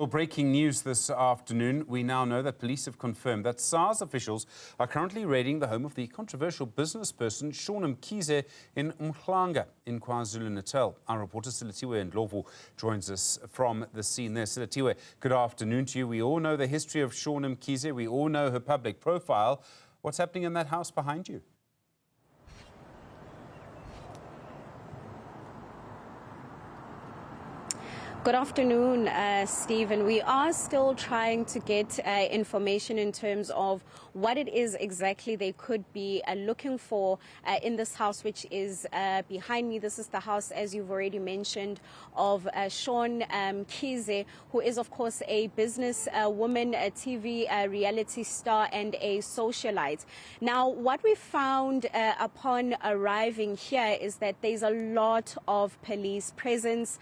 Well, breaking news this afternoon. We now know that police have confirmed that SARS officials are currently raiding the home of the controversial business person Shauwn Mkhize in Umhlanga in KwaZulu-Natal. Our reporter Silethiwe Ndlovu joins us from the scene there. Silethiwe, good afternoon to you. We all know the history of Shauwn Mkhize. We all know her public profile. What's happening in that house behind you? Good afternoon, Stephen. We are still trying to get information in terms of what it is exactly they could be looking for in this house, which is behind me. This is the house, as you've already mentioned, of Shauwn Mkhize, who is, of course, a business woman, a TV reality star, and a socialite. Now, what we found upon arriving here is that there's a lot of police presence.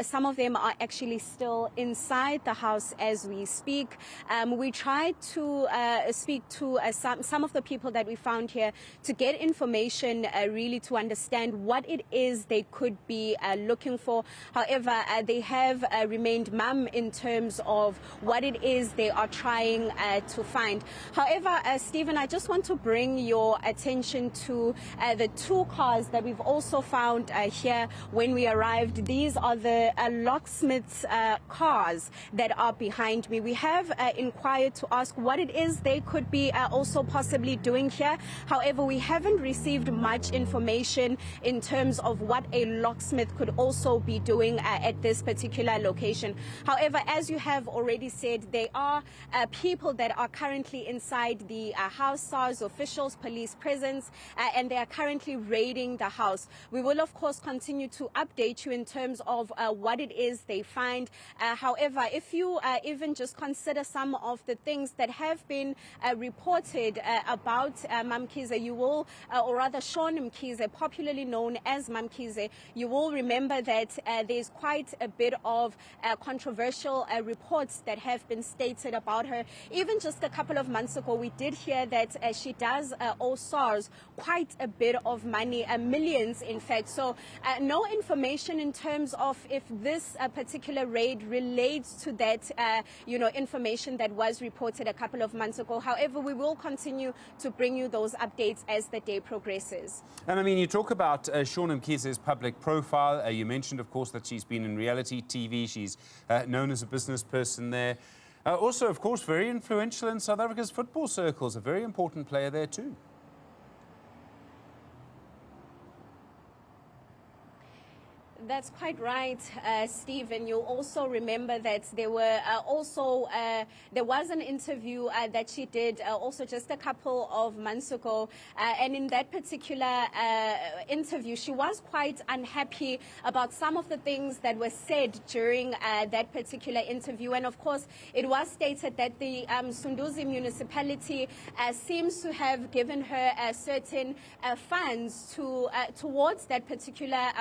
Some of them are actually still inside the house as we speak. We tried to speak to some of the people that we found here to get information really to understand what it is they could be looking for. However, they have remained mum in terms of what it is they are trying to find. However, Stephen, I just want to bring your attention to the two cars that we've also found here when we arrived. These are the locksmiths' cars that are behind me. We have inquired to ask what it is they could be also possibly doing here. However, we haven't received much information in terms of what a locksmith could also be doing at this particular location. However, as you have already said, there are people that are currently inside the house, SARS officials, police presence, and they are currently raiding the house. We will, of course, continue to update you in terms of what it is they find. However, if you even just consider some of the things that have been reported about Mkhize, you will, or rather Shauwn Mkhize, popularly known as Mkhize, you will remember that there's quite a bit of controversial reports that have been stated about her. Even just a couple of months ago, we did hear that she does owe SARS quite a bit of money, millions in fact. So no information in terms of if this particular raid relates to that, information that was reported a couple of months ago. However, we will continue to bring you those updates as the day progresses. And I mean, you talk about Shauwn Mkhize's public profile. You mentioned, of course, that she's been in reality TV. She's known as a business person there. Also, of course, very influential in South Africa's football circles, a very important player there too. That's quite right, Stephen. You'll also remember that there were there was an interview that she did also just a couple of months ago, and in that particular interview, she was quite unhappy about some of the things that were said during that particular interview. And of course, it was stated that the Sunduzi municipality seems to have given her certain funds towards that particular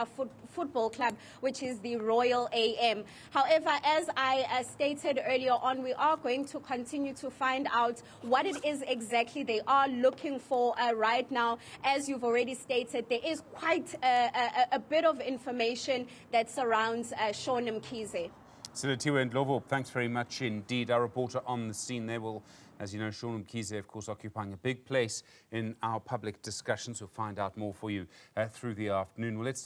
football club, which is the Royal AM. However, as I stated earlier on, we are going to continue to find out what it is exactly they are looking for right now. As you've already stated, there is quite a bit of information that surrounds Shauwn Mkhize. Silethiwe Ndlovu, thanks very much indeed. Our reporter on the scene there will, as you know, Shauwn Mkhize, of course, occupying a big place in our public discussions. We'll find out more for you through the afternoon. Well, let's take